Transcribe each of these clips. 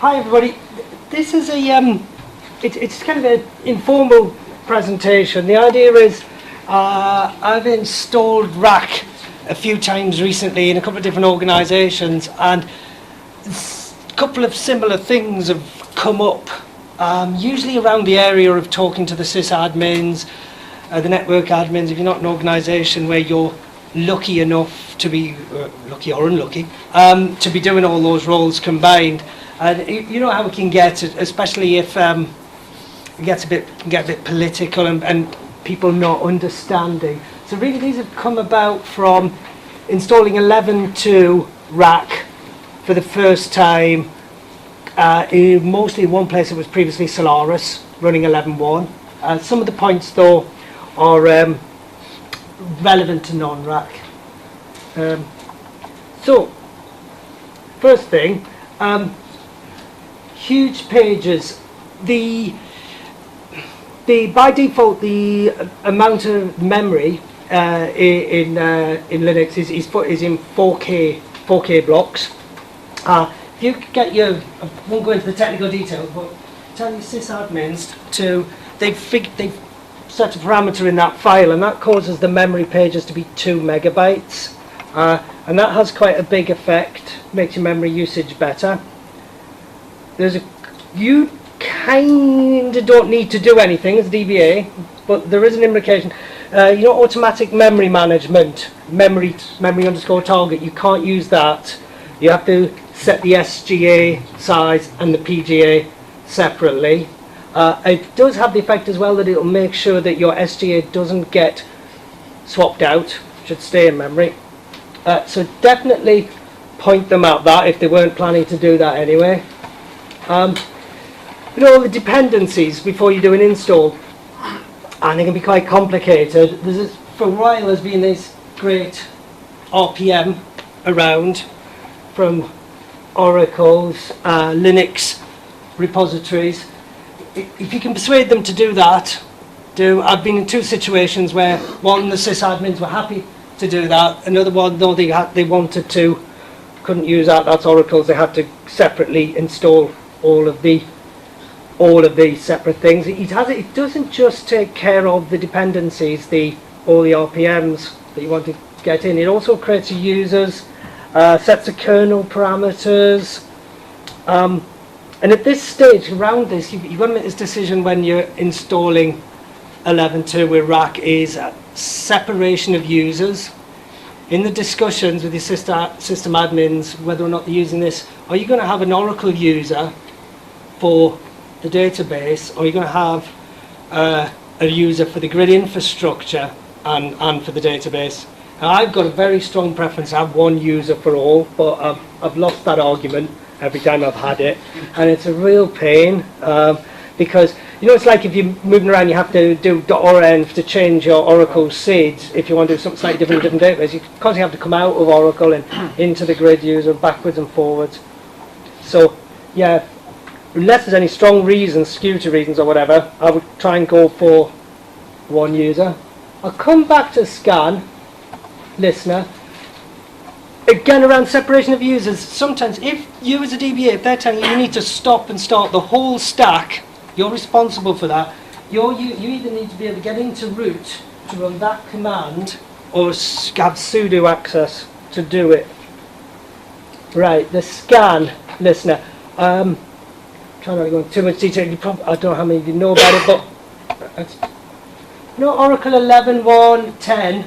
Hi everybody. This is it's kind of an informal presentation. The idea is I've installed RAC a few times recently in a couple of different organisations, and a couple of similar things have come up, usually around the area of talking to the sysadmins, the network admins. If you're not an organisation where you're lucky enough to be, lucky or unlucky, to be doing all those roles combined. And you know how it can get, especially if it get a bit political and people not understanding. So really these have come about from installing 11.2 RAC for the first time, mostly in one place. It was previously Solaris running 11.1. Some of the points though are relevant to non-RAC. So first thing, huge pages. The by default the amount of memory in Linux is in 4K blocks. If you get your, I won't go into the technical details, but tell your sysadmins to they've set a parameter in that file, and that causes the memory pages to be 2 megabytes, and that has quite a big effect. Makes your memory usage better. You kind of don't need to do anything as DBA, but there is an implication. You know, automatic memory management, memory underscore target, you can't use that. You have to set the SGA size and the PGA separately. It does have the effect as well that it will make sure that your SGA doesn't get swapped out, should stay in memory. So definitely point them at that if they weren't planning to do that anyway. You know, the dependencies before you do an install, and they can be quite complicated. For a while there's been this great RPM around from Oracle's Linux repositories. If you can persuade them to do that, I've been in two situations where one, the sysadmins were happy to do that, another one, no, they wanted to, couldn't use that. That's Oracle's. They had to separately install all of the separate things. It doesn't just take care of the dependencies, all the RPMs that you want to get in. It also creates your users, sets the kernel parameters, and at this stage, around this, you've got to make this decision when you're installing 11.2 with RAC, is separation of users. In the discussions with your system admins, whether or not they're using this, are you going to have an Oracle user for the database, or are you going to have a user for the grid infrastructure and for the database? Now, I've got a very strong preference. I have one user for all, but I've lost that argument every time I've had it, and it's a real pain, because you know, it's like if you're moving around, you have to do .orenv to change your Oracle SID. If you want to do something slightly different in a different database, you constantly have to come out of Oracle and into the grid user, backwards and forwards. So yeah, unless there's any strong reasons, security reasons or whatever, I would try and go for one user. I'll come back to scan listener. Again, around separation of users, sometimes if you as a DBA, if they're telling you need to stop and start the whole stack, you're responsible for that. You either need to be able to get into root to run that command, or have sudo access to do it. Right, the scan listener. Trying not to go into too much detail. I don't know how many of you know about it, but you know, Oracle 11.1.10.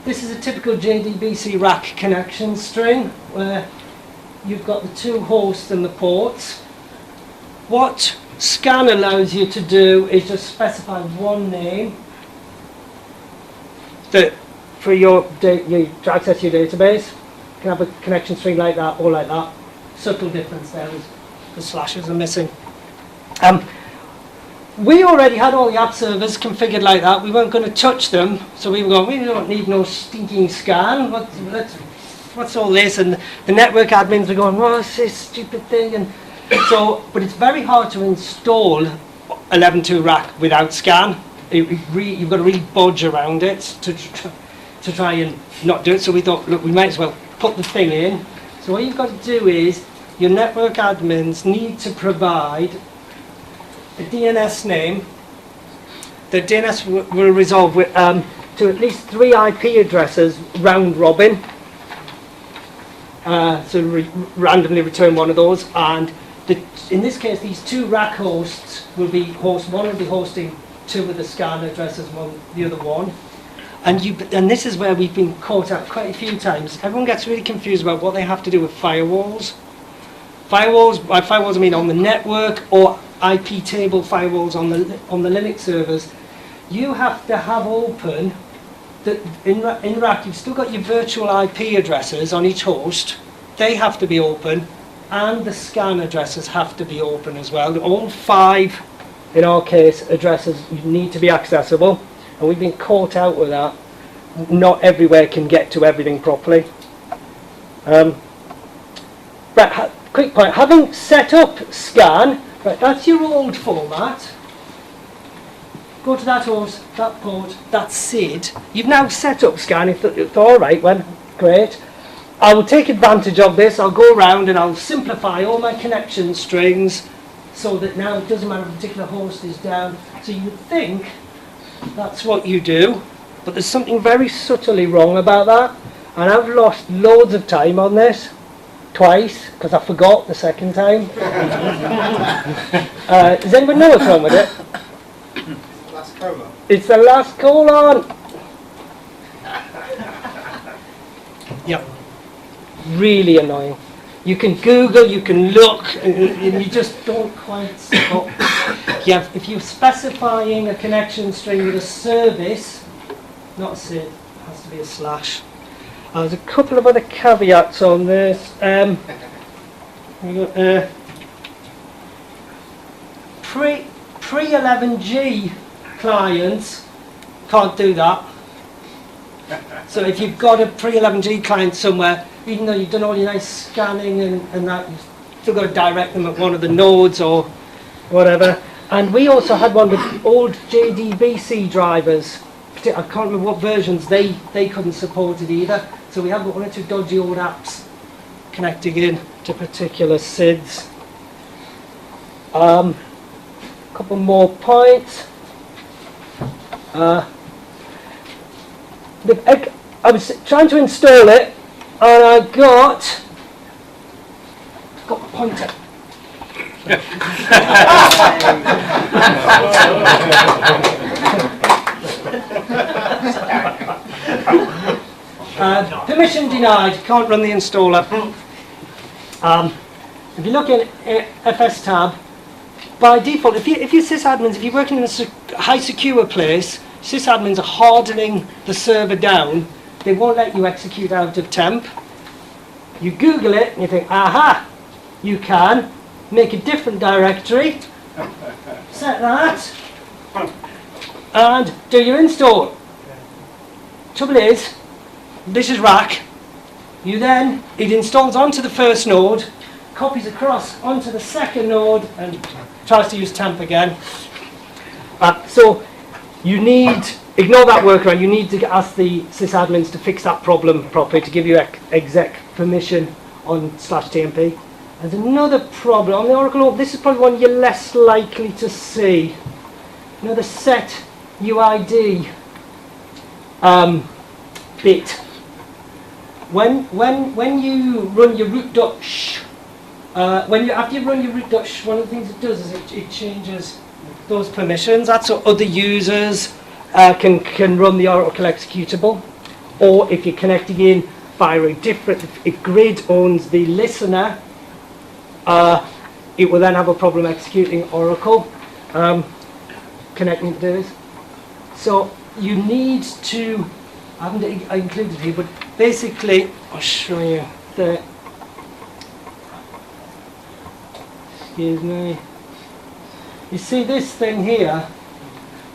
This is a typical JDBC RAC connection string where you've got the two hosts and the ports. What scan allows you to do is just specify one name that for to access your database. You can have a connection string like that or like that. Subtle difference there is the slashes are missing. We already had all the app servers configured like that. We weren't going to touch them, so we were going, we don't need no stinking scan. What's all this? And the network admins were going, what's this stupid thing? And so, but it's very hard to install 11.2 RAC without scan. You've got to really budge around it to try and not do it. So we thought, look, we might as well put the thing in. So what you've got to do is your network admins need to provide a DNS name. The DNS will resolve with, to at least 3 IP addresses round robin. So randomly return one of those, and in this case these 2 RAC hosts will be one will be hosting 2 of the scan addresses, the other one. And this is where we've been caught out quite a few times. Everyone gets really confused about what they have to do with firewalls. Firewalls, by firewalls I mean on the network, or IP table firewalls on the Linux servers. You have to have open that in RAC you've still got your virtual IP addresses on each host. They have to be open, and the scan addresses have to be open as well. All 5, in our case, addresses need to be accessible, and we've been caught out with that. Not everywhere can get to everything properly. Right, quick point. Having set up scan, right, that's your old format. Go to that host, that port, that SID. You've now set up scan. If it's all right, well, great. I will take advantage of this. I'll go around and I'll simplify all my connection strings so that now it doesn't matter if a particular host is down. So you would think that's what you do, but there's something very subtly wrong about that. And I've lost loads of time on this, twice, because I forgot the second time. Does anyone know what's wrong with it? Colon. It's the last colon. Yep. Really annoying. You can Google, you can look, and you just don't quite stop. Yeah, if you're specifying a connection string with a service, not a SID, it has to be a slash. There's a couple of other caveats on this. Pre-11G clients can't do that. So if you've got a pre-11G client somewhere, even though you've done all your nice scanning and that, you've still got to direct them at one of the nodes or whatever. And we also had one with old JDBC drivers. I can't remember what versions, they couldn't support it either. So we have got 1 or 2 dodgy old apps connecting in to particular SIDs. Couple more points. I was trying to install it, and I got a pointer. Permission denied. Can't run the installer. If you look in FS tab, by default, if you sysadmins, if you're working in a high secure place, sysadmins are hardening the server down. They won't let you execute out of temp. You Google it and you think, aha, you can make a different directory, set that, and do your install. Trouble is, this is RAC. It installs onto the first node, copies across onto the second node, and tries to use temp again. So you need, ignore that workaround, you need to ask the sysadmins to fix that problem properly, to give you exec permission on /tmp. There's another problem on the Oracle. This is probably one you're less likely to see. The set UID bit. When you run your root.sh, after you run your root.sh, one of the things it does is it changes those permissions. That's so other users can run the Oracle executable, or if you're connecting in via a different, if grid owns the listener, it will then have a problem executing Oracle, connecting to this. So you need to, I haven't included here, but basically, I'll show you the, excuse me, you see this thing here,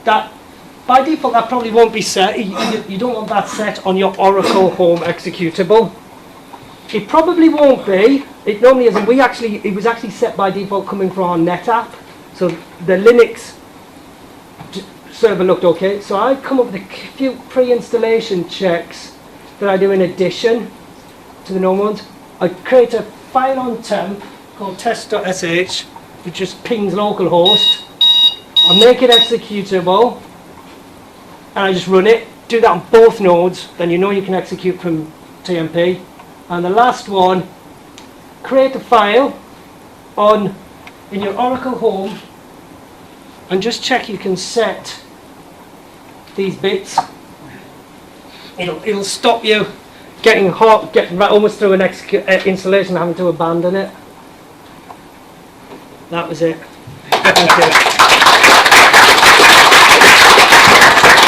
that by default that probably won't be set. You don't want that set on your Oracle home executable. It probably won't be. It normally isn't. It was actually set by default coming from our NetApp. So the Linux server looked okay. So I've come up with a few pre-installation checks that I do in addition to the normal ones. I create a file on temp called test.sh, which just pings localhost. I make it executable, and I just run it. Do that on both nodes, then you know you can execute from TMP. And the last one, create a file in your Oracle home, and just check you can set these bits. It'll stop you getting almost through an installation, having to abandon it. That was it. Thank you.